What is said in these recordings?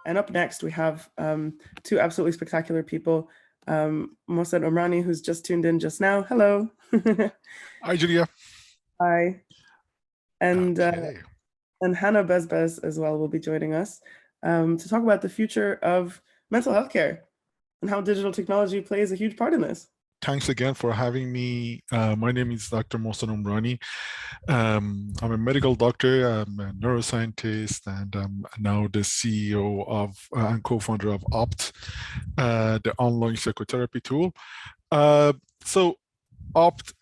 And up next, we have two absolutely spectacular people. Mohsen Omrani, who's just tuned in just now. Hello. Hi, Julia. Hi. And, okay. And Hannah Bezbez as well will be joining us to talk about the future of mental health care and how digital technology plays a huge part in this. Thanks again for having me. My name is Dr. Mohsen Omrani. I'm a medical doctor, I'm a neuroscientist, and I'm now the CEO of and co-founder of Opt, the online psychotherapy tool. So Opt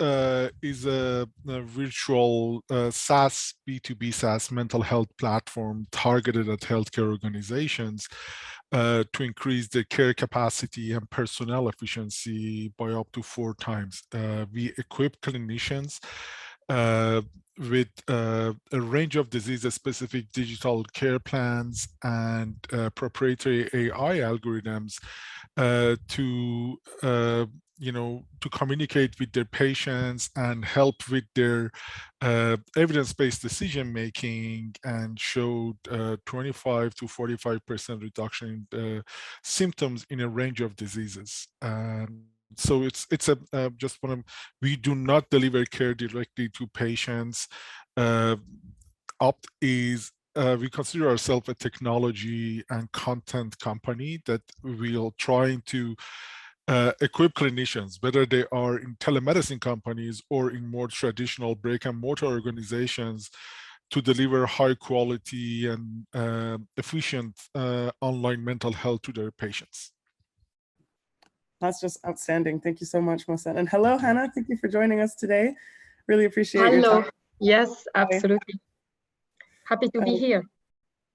is a virtual SaaS, B2B SaaS mental health platform targeted at healthcare organizations to increase the care capacity and personnel efficiency by up to 4 times. We equip clinicians with a range of disease-specific digital care plans and proprietary AI algorithms to communicate with their patients and help with their evidence-based decision making, and showed 25 to 45% reduction in symptoms in a range of diseases. So it's just we do not deliver care directly to patients. Opt is we consider ourselves a technology and content company that will trying to equip clinicians, whether they are in telemedicine companies or in more traditional brick and mortar organizations, to deliver high quality and efficient online mental health to their patients. That's just outstanding. Thank you so much, Mohsen. And hello, Hannah. Thank you for joining us today. Really appreciate your time. Yes, absolutely. Happy to be here.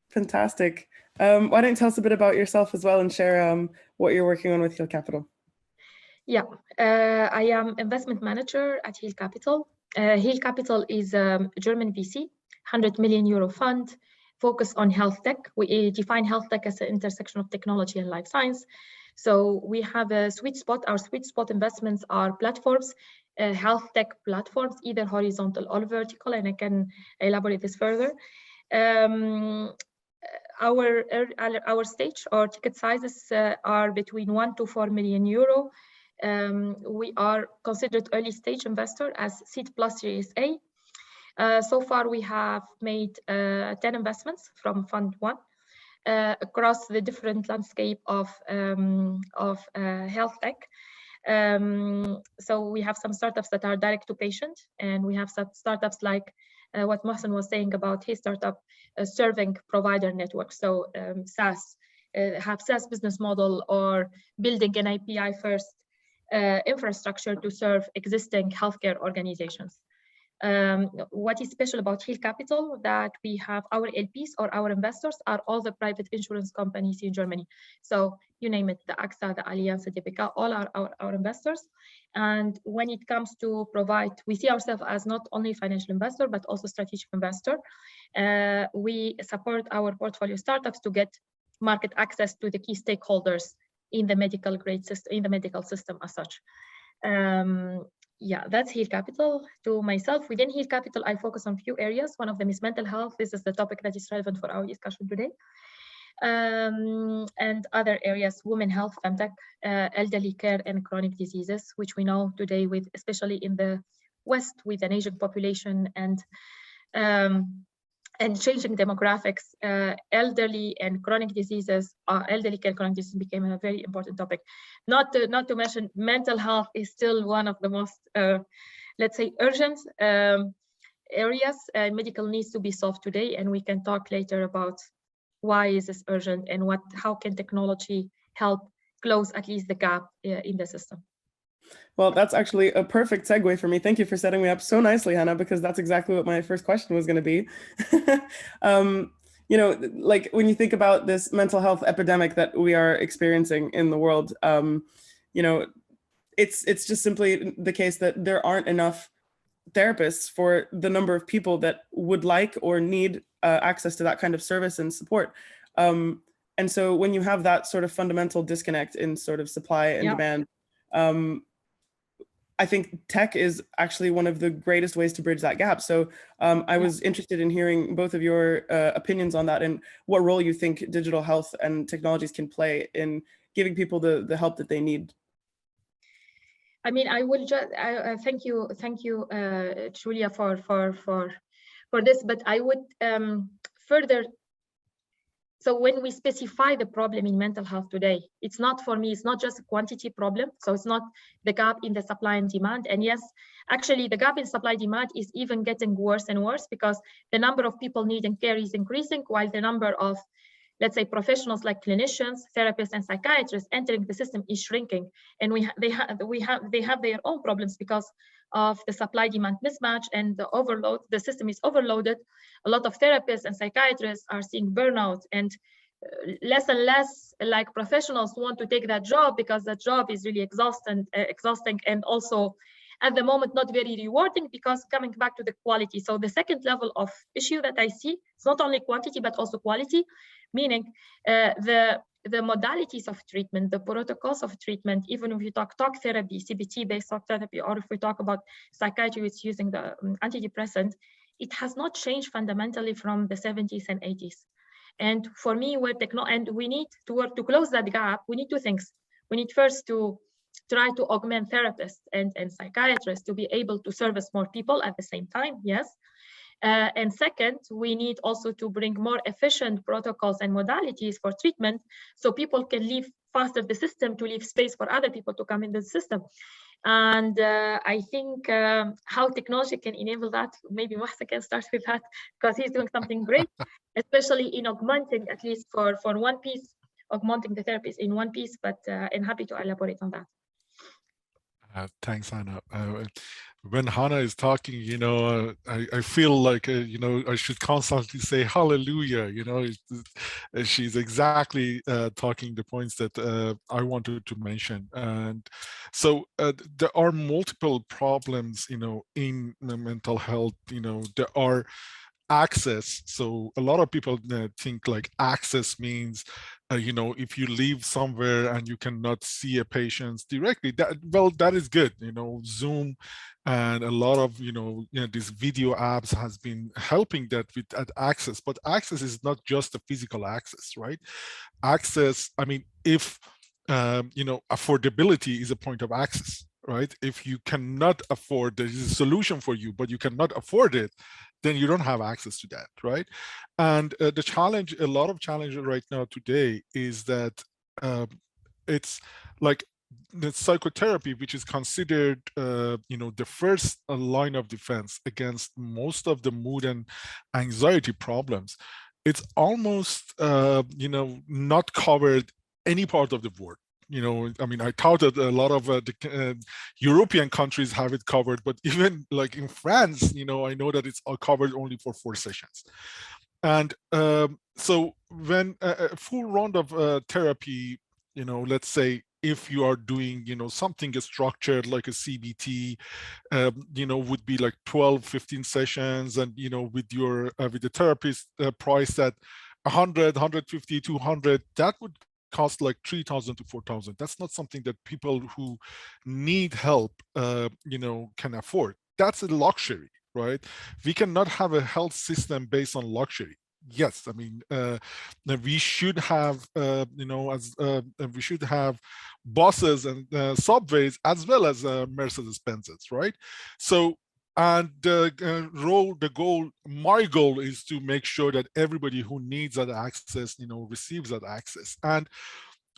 Fantastic. Why don't you tell us a bit about yourself as well and share what you're working on with Heal Capital? Yeah, I am investment manager at Heal Capital. Heal Capital is a German VC, 100 million euro fund focused on health tech. We define health tech as the intersection of technology and life science. So we have a sweet spot. Our sweet spot investments are platforms, health tech platforms, either horizontal or vertical, and I can elaborate this further. Our stage or ticket sizes are between 1 to 4 million euro. We are considered early stage investor as Seed Plus Series A. So far, we have made 10 investments from Fund 1 across the different landscape of health tech. So we have some startups that are direct to patient, and we have some startups like what Mohsen was saying about his startup serving provider networks. So SaaS, have SaaS business model, or building an API first infrastructure to serve existing healthcare organizations. What is special about Heal Capital, that we have our LPs or our investors are all the private insurance companies in Germany. So you name it, the AXA, the Allianz, the DPK, all are our investors. And when it comes to provide, we see ourselves as not only financial investor, but also strategic investor. We support our portfolio startups to get market access to the key stakeholders in the medical grade system, in the medical system as such. Yeah, that's Heal Capital. To myself, within Heal Capital, I focus on few areas. One of them is mental health. This is the topic that is relevant for our discussion today. And other areas, women health, femtech, elderly care, and chronic diseases, which we know today, with especially in the West, with an aging population and changing demographics, elderly and chronic diseases, elderly care, chronic diseases became a very important topic. Not to mention, mental health is still one of the most, let's say, urgent areas. Medical needs to be solved today, and we can talk later about why is this urgent and how can technology help close at least the gap in the system. Well, that's actually a perfect segue for me. Thank you for setting me up so nicely, Hannah, because that's exactly what my first question was going to be. You know, like when you think about this mental health epidemic that we are experiencing in the world, you know, it's just simply the case that there aren't enough therapists for the number of people that would like or need access to that kind of service and support. And so when you have that sort of fundamental disconnect in sort of supply and demand, I think tech is actually one of the greatest ways to bridge that gap. So I was interested in hearing both of your opinions on that and what role you think digital health and technologies can play in giving people the help that they need. I mean, I will just thank you, Julia, for this. But I would further. So when we specify the problem in mental health today, it's not, for me, it's not just a quantity problem. So it's not the gap in the supply and demand. And yes, actually the gap in supply demand is even getting worse and worse, because the number of people needing care is increasing, while the number of, let's say, professionals like clinicians, therapists, and psychiatrists entering the system is shrinking. And they have their own problems because of the supply-demand mismatch and the overload. The system is overloaded. A lot of therapists and psychiatrists are seeing burnout, and less and less like professionals want to take that job, because that job is really exhausting, and also at the moment not very rewarding, because coming back to the quality. So the second level of issue that I see, it's not only quantity but also quality, meaning the modalities of treatment, the protocols of treatment, even if you talk therapy, CBT-based talk therapy, or if we talk about psychiatry, it's using the antidepressant, it has not changed fundamentally from the 70s and 80s. And for me, and we need to work to close that gap. We need two things. We need first to try to augment therapists and psychiatrists to be able to service more people at the same time, yes. And second, we need also to bring more efficient protocols and modalities for treatment, so people can leave faster the system, to leave space for other people to come in the system. And I think how technology can enable that, maybe Mohsen can start with that, because he's doing something great, especially in augmenting, at least for one piece, augmenting the therapies in one piece, but I'm happy to elaborate on that. Thanks, Hannah. When Hannah is talking, I feel like, I should constantly say hallelujah. She's exactly talking the points that I wanted to mention. And so there are multiple problems, in mental health. There are access. So a lot of people think like access means, if you live somewhere and you cannot see a patient directly, that is good. Zoom and a lot of, these video apps has been helping that with access, but access is not just a physical access, right? Access, I mean, if, affordability is a point of access, right? If you cannot afford, there is a solution for you, but you cannot afford it, then you don't have access to that, right? And the challenge, a lot of challenge right now today is that it's like the psychotherapy, which is considered, the first line of defense against most of the mood and anxiety problems. It's almost, not covered any part of the world. I mean, I thought that a lot of the European countries have it covered, but even like in France, I know that it's covered only for 4 sessions. And so when a full round of therapy, let's say if you are doing, something structured like a CBT, would be like 12, 15 sessions, and, with the therapist price at 100, 150, 200, that would cost like 3,000 to 4,000. That's not something that people who need help, can afford. That's a luxury, right? We cannot have a health system based on luxury. Yes, I mean, we should have, we should have buses and subways as well as Mercedes-Benzes, right? So, and my goal is to make sure that everybody who needs that access, receives that access. And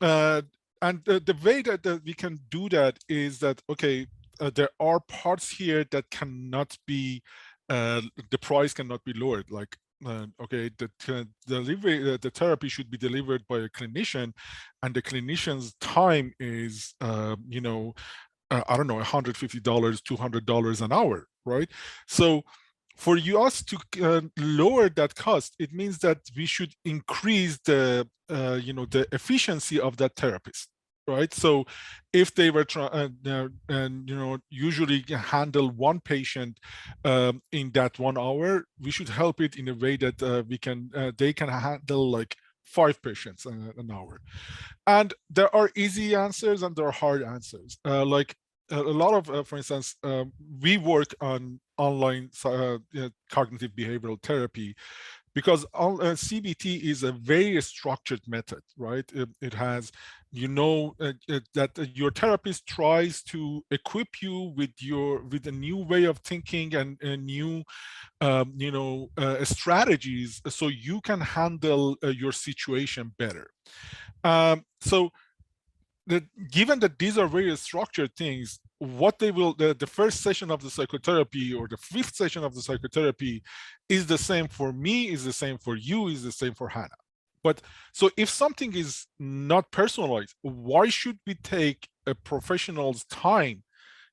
the way that we can do that is that, okay, there are parts here that cannot be, the price cannot be lowered. Like, okay, the delivery, the therapy should be delivered by a clinician, and the clinician's time is, I don't know, $150, $200 an hour, right? So for us to lower that cost, it means that we should increase the, the efficiency of that therapist, right? So if they were usually handle one patient in that 1 hour, we should help it in a way that they can handle like 5 patients an hour. And there are easy answers and there are hard answers. Like lot of, for instance, we work on online cognitive behavioral therapy because CBT is a very structured method, right? It has, that your therapist tries to equip you with a new way of thinking and a new, strategies so you can handle your situation better. So given that these are very structured things, what they will, the first session of the psychotherapy or the fifth session of the psychotherapy is the same for me, is the same for you, is the same for Hannah. But so if something is not personalized, why should we take a professional's time,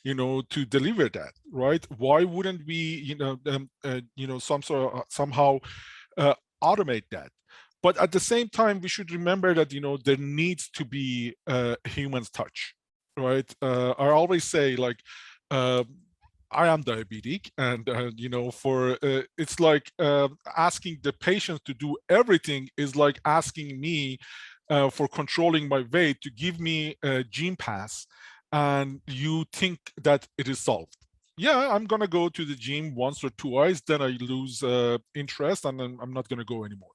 to deliver that, right? Why wouldn't we, somehow automate that? But at the same time, we should remember that, there needs to be a human's touch, right? I always say, like, I am diabetic, and it's like asking the patient to do everything is like asking me for controlling my weight to give me a gym pass, and you think that it is solved. Yeah, I'm gonna go to the gym once or twice, then I lose interest, and then I'm not gonna go anymore.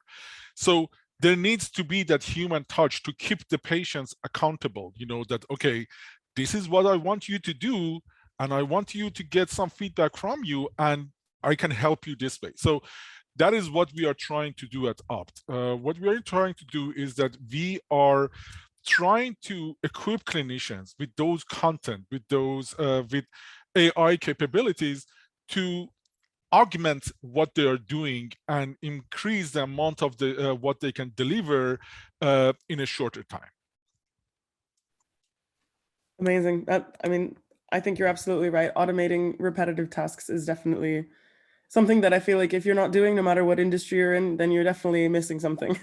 So there needs to be that human touch to keep the patients accountable, that, okay, this is what I want you to do, and I want you to get some feedback from you, and I can help you this way. So that is what we are trying to do at Opt. What we are trying to do is that we are trying to equip clinicians with those content, with those with AI capabilities to augment what they are doing and increase the amount of the what they can deliver in a shorter time. Amazing. I mean, I think you're absolutely right. Automating repetitive tasks is definitely something that I feel like if you're not doing, no matter what industry you're in, then you're definitely missing something.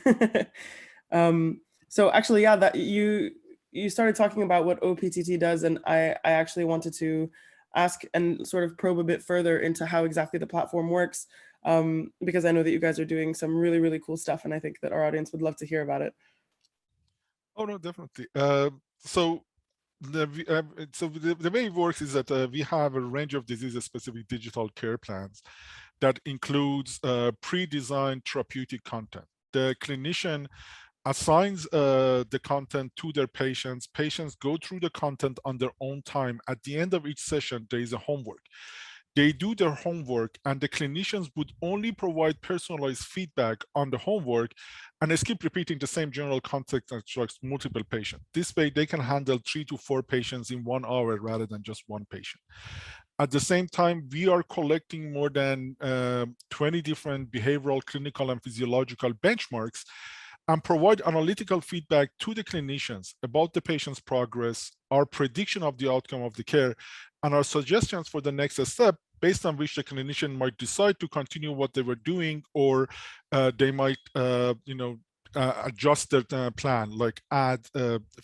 So actually, yeah, that you started talking about what OPTT does, and I actually wanted to ask and sort of probe a bit further into how exactly the platform works, because I know that you guys are doing some really, really cool stuff, and I think that our audience would love to hear about it. Oh no, definitely. So the way it works is that we have a range of disease-specific digital care plans that includes pre-designed therapeutic content. The clinician assigns the content to their patients. Patients go through the content on their own time. At the end of each session, there is a homework. They do their homework, and the clinicians would only provide personalized feedback on the homework, and they keep repeating the same general context across multiple patients. This way, they can handle 3 to 4 patients in 1 hour rather than just one patient. At the same time, we are collecting more than 20 different behavioral, clinical, and physiological benchmarks and provide analytical feedback to the clinicians about the patient's progress, our prediction of the outcome of the care, and our suggestions for the next step, based on which the clinician might decide to continue what they were doing, or they might, adjust their plan, like add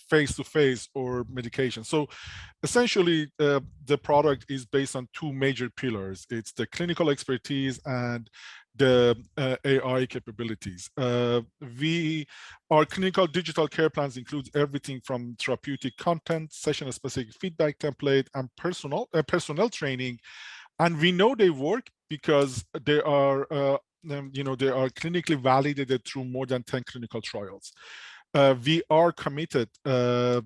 face-to-face or medication. So essentially, the product is based on 2 major pillars. It's the clinical expertise and the AI capabilities. Our clinical digital care plans includes everything from therapeutic content, session-specific feedback template, and personnel training. And we know they work because they are, they are clinically validated through more than 10 clinical trials. We are committed, that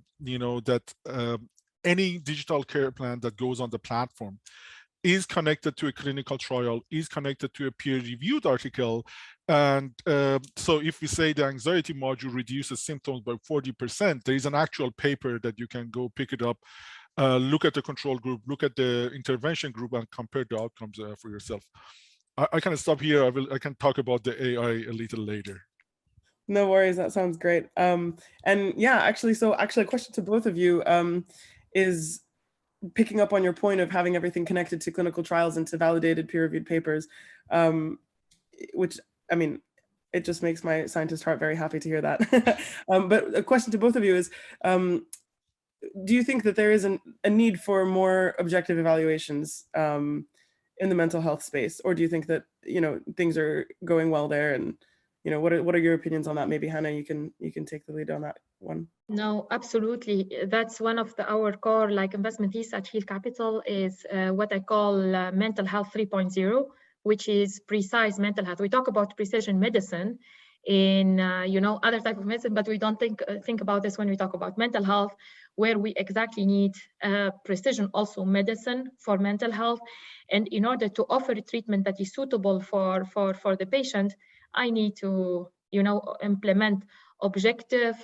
any digital care plan that goes on the platform is connected to a clinical trial, is connected to a peer-reviewed article. And so if we say the anxiety module reduces symptoms by 40%, there is an actual paper that you can go pick it up, look at the control group, look at the intervention group, and compare the outcomes for yourself. I can stop here. I can talk about the AI a little later. No worries, that sounds great. And yeah, actually, a question to both of you is picking up on your point of having everything connected to clinical trials and to validated peer-reviewed papers, which, I mean, it just makes my scientist heart very happy to hear that. But a question to both of you is, do you think that there is a need for more objective evaluations in the mental health space, or do you think that things are going well there? And what are your opinions on that? Maybe Hannah, you can take the lead on that one. No, absolutely. That's one of our core investment thesis at Heal Capital is what I call mental health 3.0, which is precise mental health. We talk about precision medicine in other type of medicine, but we don't think about this when we talk about mental health, where we exactly need precision also medicine for mental health. And in order to offer a treatment that is suitable for the patient, I need to implement objective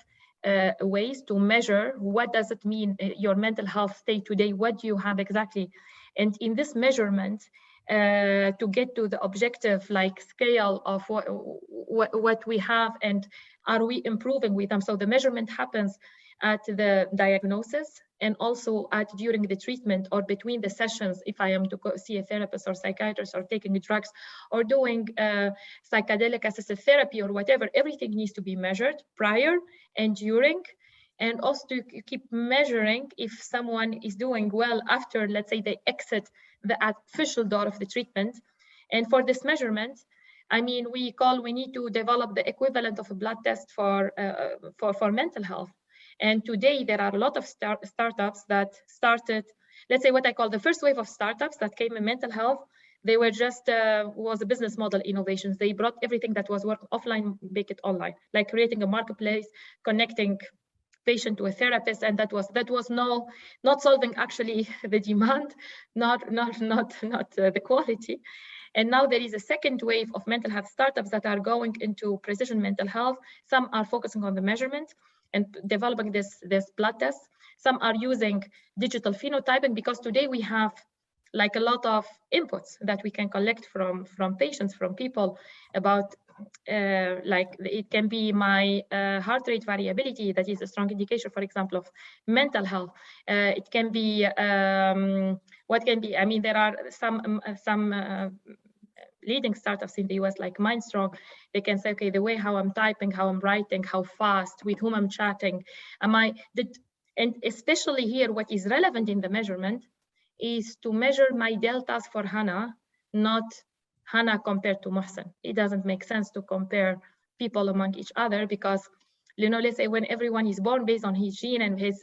ways to measure what does it mean your mental health state today, what do you have exactly, and in this measurement to get to the objective scale of what we have and are we improving with them. So the measurement happens at the diagnosis and also during the treatment or between the sessions, if I am to go see a therapist or psychiatrist or taking drugs or doing psychedelic assisted therapy or whatever, everything needs to be measured prior and during, and also to keep measuring if someone is doing well after, let's say, they exit the official door of the treatment. And for this measurement, I mean, we need to develop the equivalent of a blood test for mental health. And today there are a lot of startups that started, let's say what I call the first wave of startups that came in mental health. They were just, was a business model innovations. They brought everything that was working offline, make it online, like creating a marketplace, connecting patient to a therapist, and that was not solving actually the demand, not the quality. And now there is a second wave of mental health startups that are going into precision mental health. Some are focusing on the measurement and developing this blood test. Some are using digital phenotyping because today we have a lot of inputs that we can collect from patients, from people about it can be my heart rate variability, that is a strong indication, for example, of mental health. It can be what can be, I mean, there are some leading startups in the US like Mindstrong. They can say, okay, the way how I'm typing, how I'm writing, how fast, with whom I'm chatting, and especially here, what is relevant in the measurement is to measure my deltas for Hannah, not Hannah compared to Mohsen. It doesn't make sense to compare people among each other because, let's say when everyone is born based on his gene and his,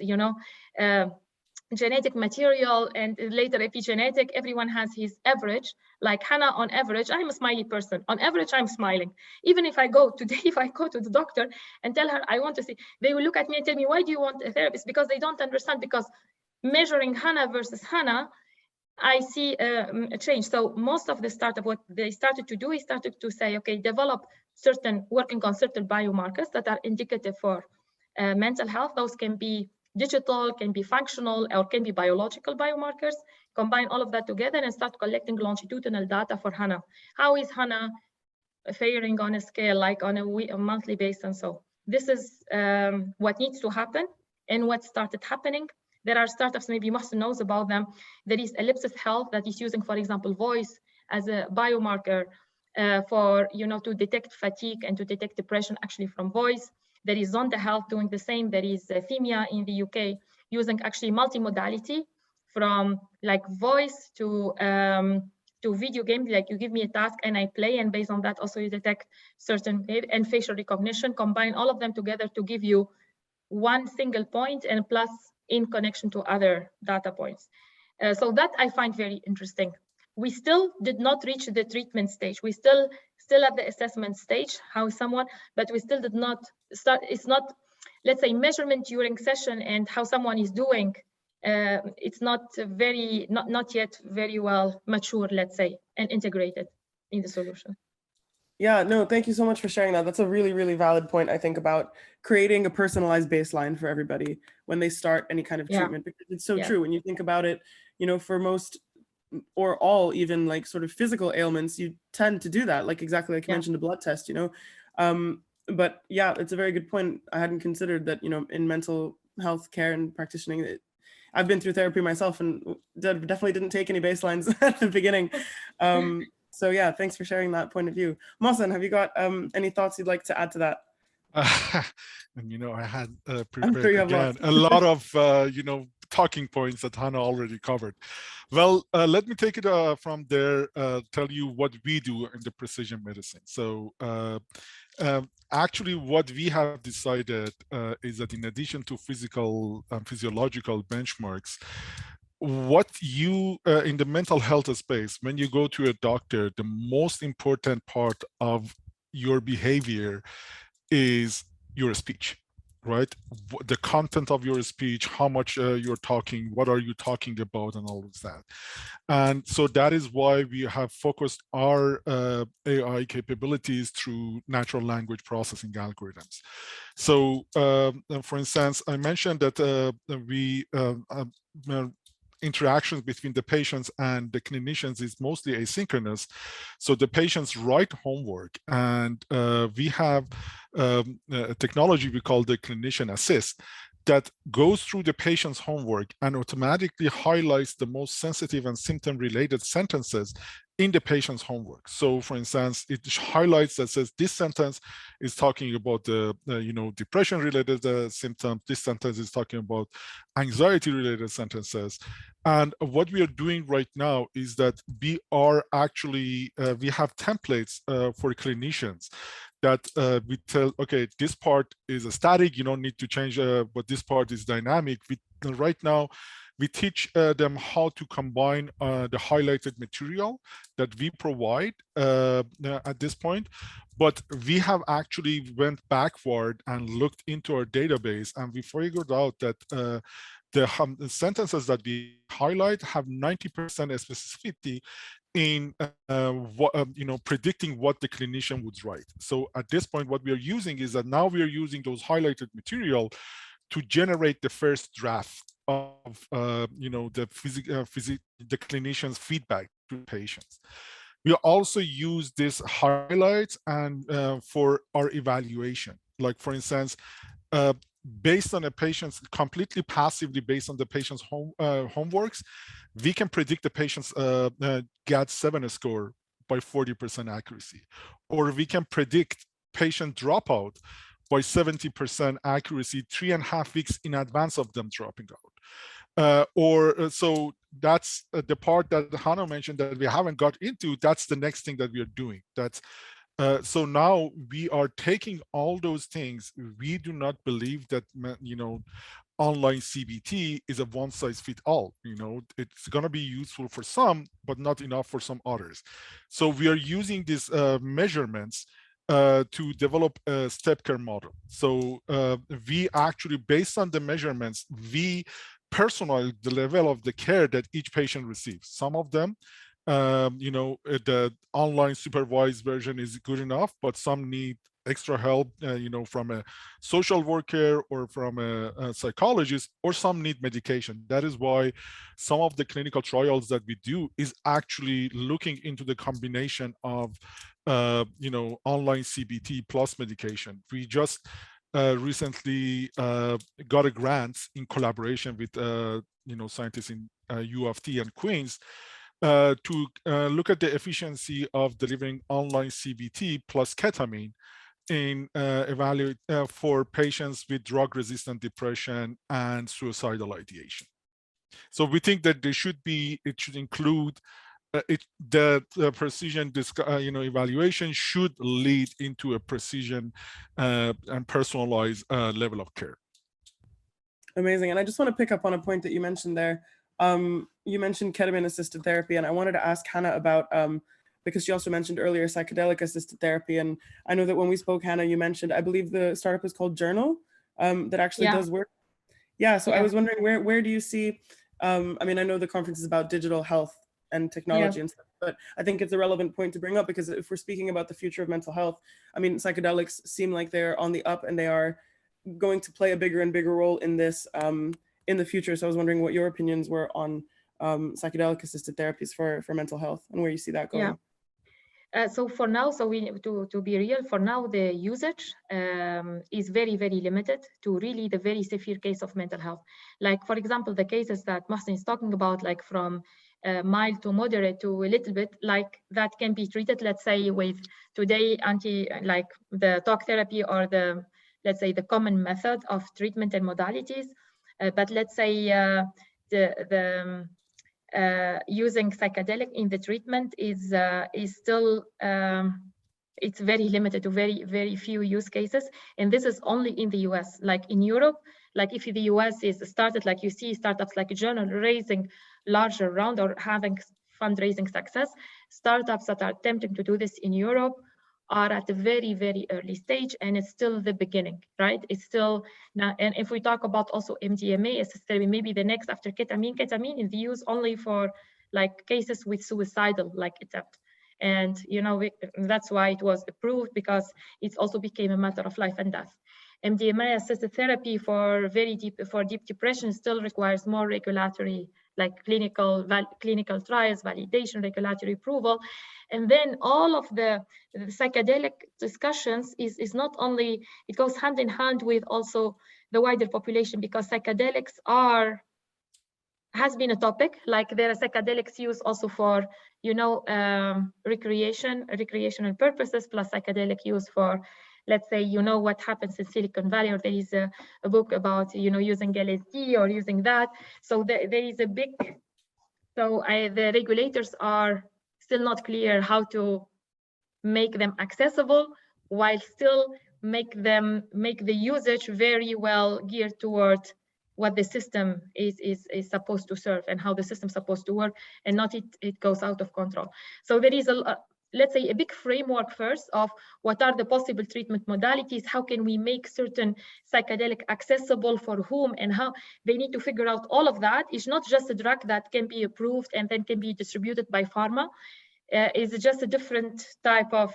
genetic material and later epigenetic, everyone has his average. Like Hannah, on average, I'm a smiley person. On average, I'm smiling. Even if I go to the doctor and tell her I want to see, they will look at me and tell me, why do you want a therapist? Because they don't understand, because measuring Hannah versus Hannah, I see a change. So most of the startup, what they started to do is started to say, okay, working on certain biomarkers that are indicative for mental health. Those can be digital, can be functional, or can be biological biomarkers. Combine all of that together and start collecting longitudinal data for Hannah. How is Hannah faring on a scale, like on a monthly basis? And so this is what needs to happen and what started happening. There are startups, maybe Mohsen knows about them. There is Ellipsis Health that is using, for example, voice as a biomarker for, to detect fatigue and to detect depression actually from voice. There is Zonda Health doing the same. There is Themia in the UK using actually multimodality from like voice to video game. Like you give me a task and I play, and based on that also you detect certain, and facial recognition, combine all of them together to give you one single point and plus in connection to other data points. So that I find very interesting. We still did not reach the treatment stage. We still at the assessment stage, how someone, but we still did not start. It's not, let's say, measurement during session and how someone is doing. It's not yet very well mature, let's say, and integrated in the solution. Yeah, no, thank you so much for sharing that. That's a really, really valid point, I think, about creating a personalized baseline for everybody when they start any kind of treatment, because it's so true. When you think about it, for most or all, even like sort of physical ailments, you tend to do that, like exactly like you mentioned, a blood test, but yeah, it's a very good point. I hadn't considered that, in mental health care and practicing, I've been through therapy myself and definitely didn't take any baselines at the beginning. So yeah, thanks for sharing that point of view. Mohsen, have you got any thoughts you'd like to add to that? And I had prepared again a lot of talking points that Hannah already covered. Well, let me take it from there, tell you what we do in the precision medicine. So actually what we have decided is that in addition to physical and physiological benchmarks, what you in the mental health space, when you go to a doctor, the most important part of your behavior is your speech, right? The content of your speech, how much you're talking, what are you talking about, and all of that. And so that is why we have focused our AI capabilities through natural language processing algorithms. So for instance, I mentioned that we interactions between the patients and the clinicians is mostly asynchronous. So the patients write homework, and we have a technology we call the clinician assist that goes through the patient's homework and automatically highlights the most sensitive and symptom-related sentences in the patient's homework. So for instance, it highlights that says this sentence is talking about the depression-related symptoms. This sentence is talking about anxiety-related sentences. And what we are doing right now is that we are actually, we have templates for clinicians that we tell, okay, this part is a static, you don't need to change, but this part is dynamic. Right now, we teach them how to combine the highlighted material that we provide at this point. But we have actually went backward and looked into our database, and we figured out that the sentences that we highlight have 90% specificity in predicting what the clinician would write. So at this point, what we are using is that now we are using those highlighted material to generate the first draft of the clinician's feedback to patients. We also use this highlights and for our evaluation. Like for instance, based on a patient's completely passively based on the patient's homeworks, we can predict the patient's GAD-7 score by 40% accuracy, or we can predict patient dropout by 70% accuracy 3.5 weeks in advance of them dropping out. So that's the part that Hannah mentioned that we haven't got into. That's the next thing that we are doing. That's so now we are taking all those things. We do not believe that online CBT is a one-size-fits-all. It's going to be useful for some, but not enough for some others. So we are using these measurements to develop a step care model. So we actually, based on the measurements, we personalize the level of the care that each patient receives. Some of them, the online supervised version is good enough, but some need extra help, from a social worker or from a psychologist, or some need medication. That is why some of the clinical trials that we do is actually looking into the combination of, online CBT plus medication. We just recently got a grant in collaboration with, scientists in U of T and Queens to look at the efficiency of delivering online CBT plus ketamine in evaluate for patients with drug-resistant depression and suicidal ideation. So we think that it should include the precision evaluation should lead into a precision and personalized level of care. Amazing. And I just want to pick up on a point that you mentioned there. You mentioned ketamine-assisted therapy, and I wanted to ask Hannah about, because she also mentioned earlier psychedelic-assisted therapy. And I know that when we spoke, Hannah, you mentioned, I believe the startup is called Journal, that actually does work. Yeah, so I was wondering, where do you see, I mean, I know the conference is about digital health and technology and stuff, but I think it's a relevant point to bring up, because if we're speaking about the future of mental health, I mean, psychedelics seem like they're on the up, and they are going to play a bigger and bigger role in this in the future. So I was wondering what your opinions were on psychedelic-assisted therapies for mental health, and where you see that going. So for now, we need to be real. For now, the usage is very, very limited to really the very severe case of mental health. Like, for example, the cases that Mohsen is talking about, like from mild to moderate to a little bit, like that can be treated, let's say, with today like the talk therapy or the, let's say, the common method of treatment and modalities. But let's say using psychedelic in the treatment is still it's very limited to very few use cases, and this is only in the US. Like in Europe, like if the US is started, like you see startups like Journal raising larger round or having fundraising success, startups that are attempting to do this in Europe are at a very early stage, and it's still the beginning, right? It's still now, and if we talk about also MDMA assisted, maybe the next after ketamine is used only for like cases with suicidal like attempt. And you know, that's why it was approved, because it also became a matter of life and death. MDMA assisted therapy for deep depression still requires more regulatory, like clinical trials, validation, regulatory approval. And then all of the psychedelic discussions is not only, it goes hand in hand with also the wider population, because psychedelics has been a topic. Like there are psychedelics used also for, you know, recreational purposes, plus psychedelic use for, let's say, you know, what happens in Silicon Valley, or there is a book about, you know, using LSD or using that. So there is a big, so the regulators are still not clear how to make them accessible, while still make the usage very well geared toward what the system is supposed to serve and how the system is supposed to work, and not it goes out of control. So there is let's say a big framework first of what are the possible treatment modalities, how can we make certain psychedelic accessible for whom, and how they need to figure out all of that. It's not just a drug that can be approved and then can be distributed by pharma. It's just a different type of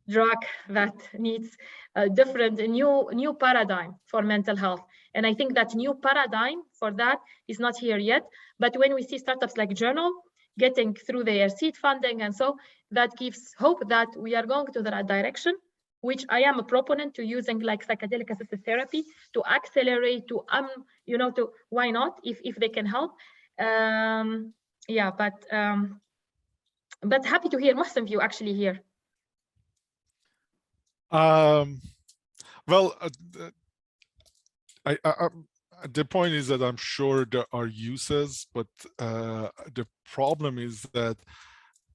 drug that needs a different, a new paradigm for mental health. And I think that new paradigm for that is not here yet. But when we see startups like Journal getting through their seed funding, and so that gives hope that we are going to the right direction, which I am a proponent to using like psychedelic assisted therapy to accelerate, to you know, to why not if they can help. Yeah, but happy to hear Mohsen view actually here. Well, the point is that I'm sure there are uses, but the problem is that,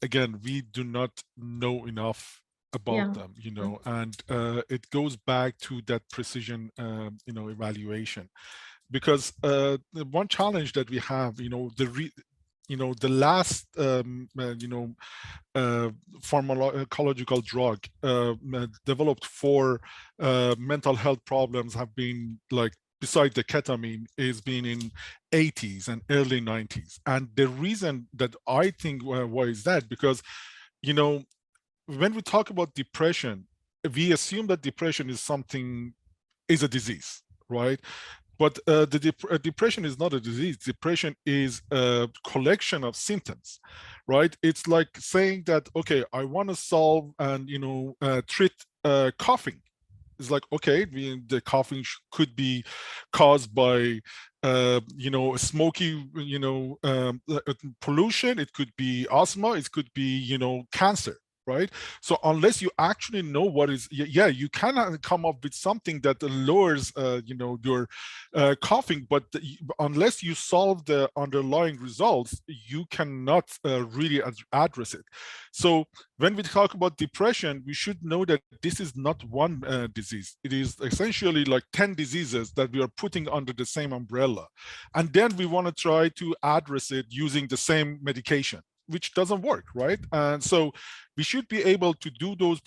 again, we do not know enough about them, you know, and it goes back to that precision, you know, evaluation, because the one challenge that we have, you know, the last, you know, pharmacological drug developed for mental health problems have been, like, beside the ketamine, is been in 80s and early 90s. And the reason that I think why is that, because, you know, when we talk about depression, we assume that depression is a disease, right? But depression is not a disease. Depression is a collection of symptoms, right? It's like saying that, okay, I want to solve and, you know, treat coughing. It's like, okay, the coughing could be caused by, you know, smoky, you know, pollution. It could be asthma. It could be, you know, cancer. Right? So unless you actually know what is, yeah, you cannot come up with something that lowers, you know, your coughing, but unless you solve the underlying results, you cannot really address it. So when we talk about depression, we should know that this is not one disease. It is essentially like 10 diseases that we are putting under the same umbrella. And then we want to try to address it using the same medication, which doesn't work, right? And so we should be able to do those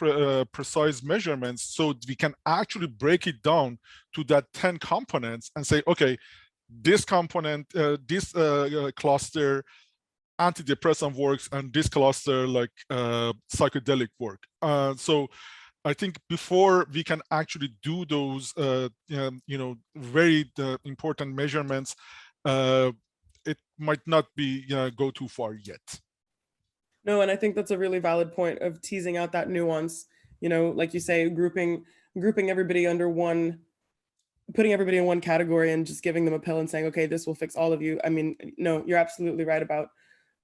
precise measurements so we can actually break it down to that 10 components and say, okay, this component, this cluster antidepressant works, and this cluster like psychedelic work. So I think before we can actually do those, you know, very important measurements, it might not be, you know, go too far yet. No, and I think that's a really valid point of teasing out that nuance, you know, like you say, grouping everybody under one, putting everybody in one category and just giving them a pill and saying, okay, this will fix all of you. I mean, no, you're absolutely right about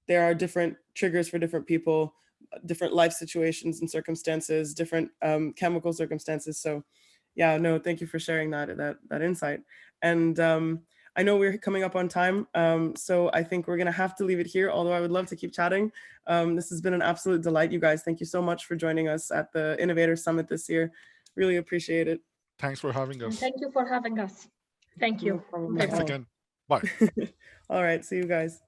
there are different triggers for different people, different life situations and circumstances, different chemical circumstances. So Yeah, no, thank you for sharing that insight. And I know we're coming up on time, so I think we're gonna have to leave it here, although I would love to keep chatting. This has been an absolute delight, you guys. Thank you so much for joining us at the Innovator Summit this year. Really appreciate it. Thanks for having And us. thank you for having us. Thank you. No problem at Thanks all. again. Bye. All right, see you guys.